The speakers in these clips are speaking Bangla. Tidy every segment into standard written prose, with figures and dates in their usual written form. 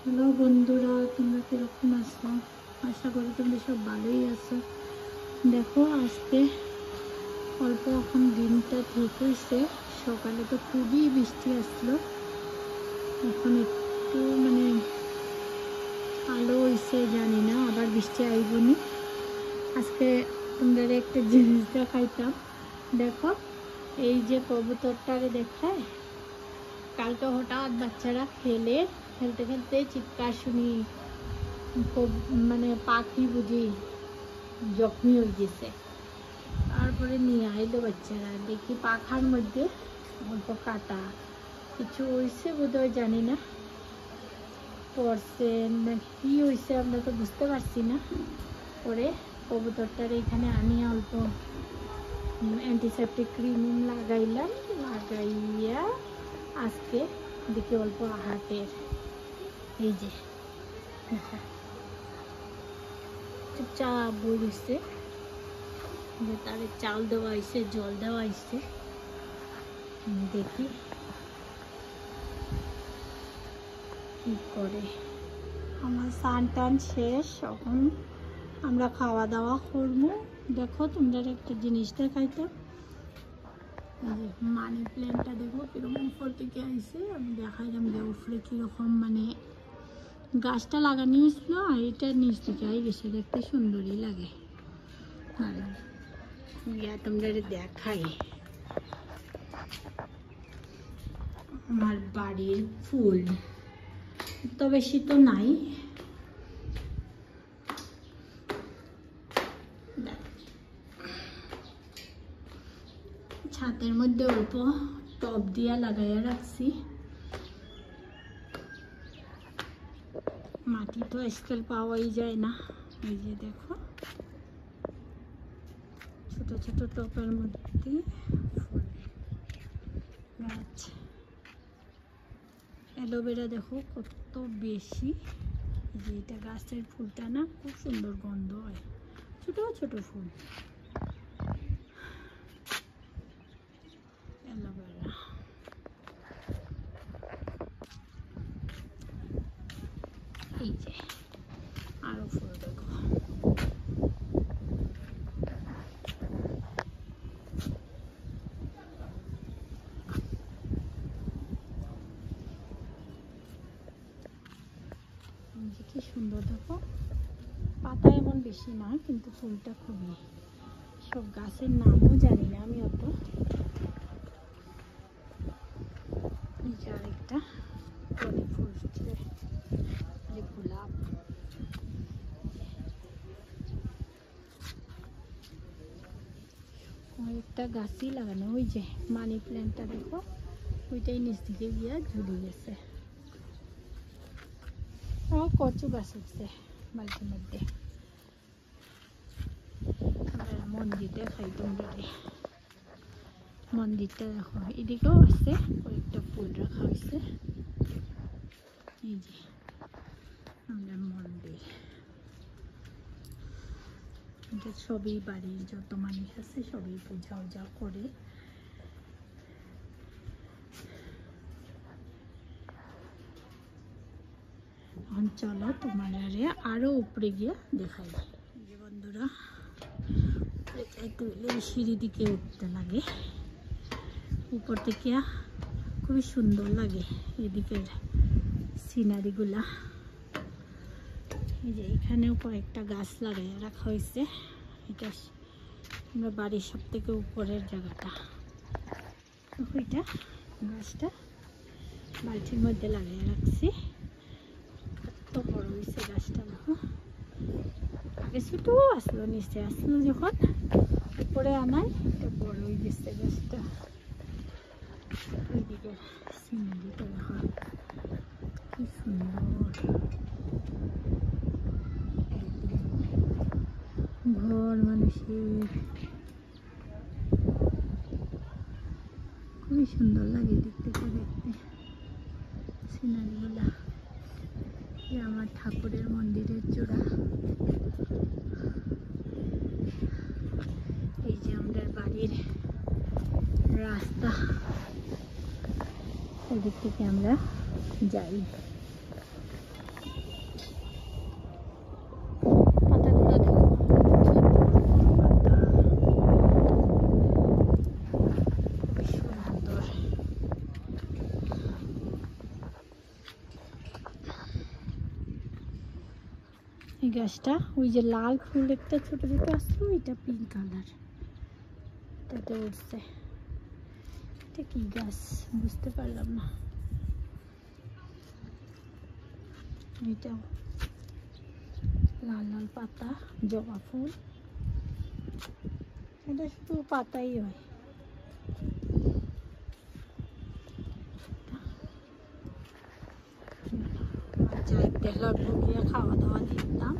হ্যালো বন্ধুরা, তোমরা কিরকম আছো? আশা করি তোমরা সব ভালোই আছো। দেখো, আজকে অল্প এখন দিনটা ঠিক হয়েছে। সকালে তো খুবই বৃষ্টি আসলো, এখন একটু আলো হয়েছে, জানি না আবার বৃষ্টি আইবনি। আজকে তোমরা একটা জিনিস দেখাইতাম। দেখো, এই যে কবুতরটারে দেখায়, কালকে হঠাৎ বাচ্চারা খেলতে খেলতে চিৎকার শুনি, পাখি বুঝি জখমি হয়ে গেছে। তারপরে নিয়ে আইলো বাচ্চারা, দেখি পাখার মধ্যে অল্প কাটা কিছু হয়েছে, বোধহয় জানি না পড়ছে না কি হয়েছে, আমরা তো বুঝতে পারছি না। পরে কবুতরটার এখানে আমি অল্প অ্যান্টিসেপটিক ক্রিম লাগাইয়া আজকে দেখি অল্প হাটের এই যে চুপচাপ বইছে, তারে চাল দেওয়া হয়েছে, জল দেওয়া হয়েছে। দেখি কি করে। আমার স্নান টান শেষ, এখন আমরা খাওয়া দাওয়া করবো। দেখো, তোমরা একটা জিনিস দেখাইতো, মানি প্ল্যান্টটা দেখো কিরকম উপর থেকে আইছে। আমি দেখাইলাম যে উপরে কিরকম গাছটা লাগানো হয়েছিল, আর এটা নিচ থেকে আই গেছে, দেখতে সুন্দরই লাগে। তোমরা দেখাই আমার বাড়ির ফুল, তো বেশি তো নাই। ছাতের মধ্যে অল্প টব দিয়া লাগাইয়া রাখছি। মাটি তো আজকাল পাওয়াই যায় না। এই যে দেখো, ছোট ছোট টবের মধ্যে ফুল গাছ। অ্যালোভেরা দেখো কত বেশি, যে এটা গাছের ফুলটা না খুব সুন্দর গন্ধ হয়, ছোট ছোট ফুল। অ্যালোভেরা, এই যে আরো ফুল দেখো। কি সুন্দর দেখো, পাতা এমন বেশি না, কিন্তু ফুলটা খুবই। সব গাছের নামও জানি না আমি অত। আরেকটা কলি ফুলছে, গোলাপ। একটা গাছই লাগানো, ওই যে মানি প্ল্যান্টটা দেখো, ওইটাই নিচ দিকে গিয়া ঝুলে গেছে। কচু গাছ উঠছে বাড়ির মধ্যে। মন্দিরটা খাই তোমরা, মন্দিরটা দেখো, এদিকেও আছে কয়েকটা ফুল রাখা হয়েছে। এই যে আমাদের মন্দির, এটা সবই বাড়ির যত মানুষ আছে সবই পূজা উজা করে। এখন চলো তোমার আরো উপরে গিয়ে দেখাই। যে বন্ধুরা, সিঁড়ি দিকে উঠতে লাগে, উপর থেকে খুবই সুন্দর লাগে এদিকের সিনারিগুলা। এই যে এখানেও কয়েকটা গাছ লাগাই রাখা হয়েছে। এটা আমরা বাড়ির সব থেকে উপরের জায়গাটা, ওইটা গাছটা বালতির মধ্যে লাগিয়ে রাখছি। কত বড় হয়েছে গাছটা দেখো। আগে ছোট আসলো, নিচে আসলো, যখন উপরে আনাই এটা বড় হয়ে গেছে গাছটা। ওইদিকে সিনারিটা দেখো কি সুন্দর, ঘর মানুষের, খুবই সুন্দর লাগে দেখতে সিনারিগুলা। আমার ঠাকুরের মন্দিরের চূড়া, এই যে আমাদের বাড়ির রাস্তা, এদিক থেকে আমরা যাই। এই গাছটা ওই যে লাল ফুল একটা ছোট ছোট আসলো, এটা পিঙ্ক কালার, এটাতে উঠছে। এটা কি গাছ বুঝতে পারলাম না। এটাও লাল লাল পাতা, জবা ফুল। এটা শুধু পাতাই হয়। দেখলাম গিয়ে খাওয়া দাওয়া দিতাম।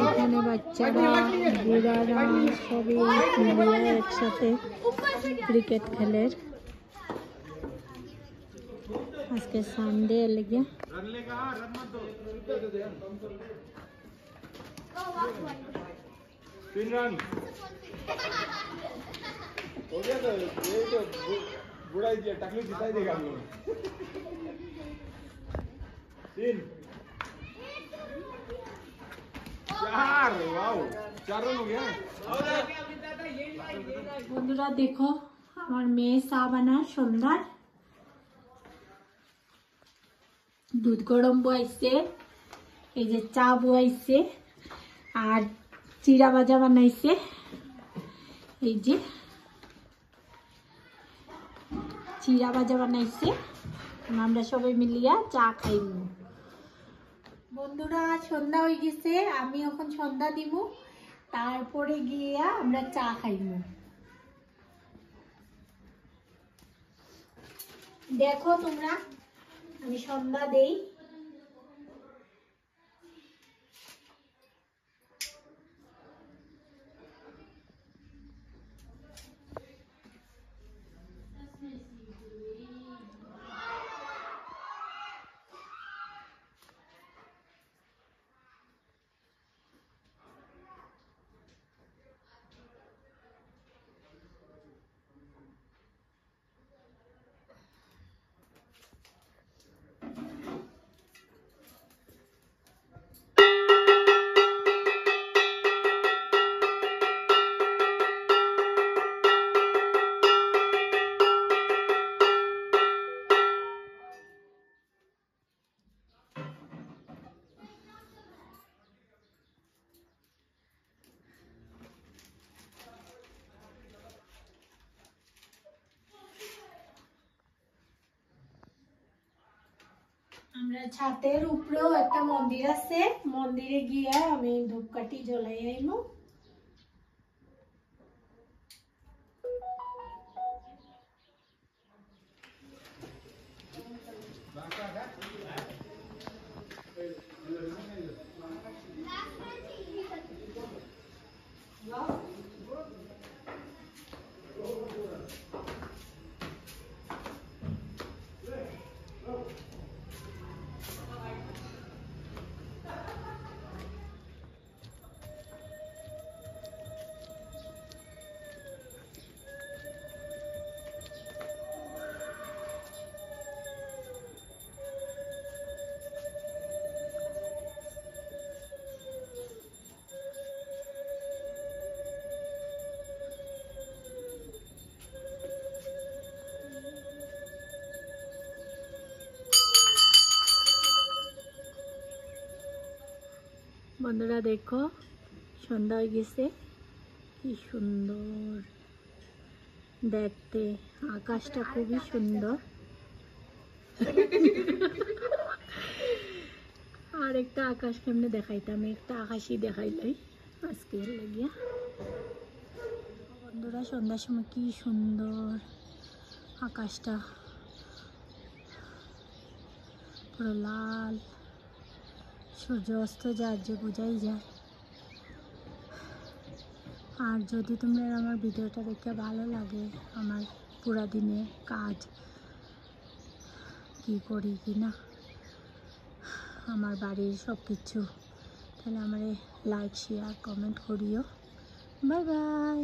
এখানে বাচ্চারা বুড়ারা সবই মিলে একসাথে ক্রিকেট খেলে। আজকে সানডে লেগে বন্ধুরা দেখো আমার মেয়ে চা বানায় সন্ধ্যার। দুধ গরম বয়াইছে, এই যে চা বয়াইছে, আর চিরা ভাজা বানাইছে। এই যে চিরা ভাজা বানাইছে, আমরা সবাই মিলিয়া চা খাইব। বন্ধুরা সন্ধ্যা হয়ে গেছে, আমি এখন সন্ধ্যা দিব, তারপরে গিয়া আমরা চা খাইব। দেখো তোমরা আমি সন্ধ্যা দেই। আমরা ছাদের উপরেও একটা মন্দির আছে, মন্দিরে গিয়া আমি ধূপকাঠি জ্বলাই আইমু। বন্ধুরা দেখো সন্ধ্যা হয়ে গেছে, কি সুন্দর দেখতে, আকাশটা খুবই সুন্দর। আর একটা আকাশ কেমনে দেখাইতাম, একটা আকাশই দেখাইলাই আজকে লাগিয়া। বন্ধুরা সন্ধ্যার সময় কি সুন্দর আকাশটা, পুরো লাল, সূর্য অস্ত যায় যে বোঝাই যায়। আর যদি তোমরা আমার ভিডিওটা দেখে ভালো লাগে, আমার পুরা দিনে কাজ কি করি কি না, আমার বাড়ির সব কিছু তাহলে আমার লাইক শেয়ার কমেন্ট করিও। Bye bye.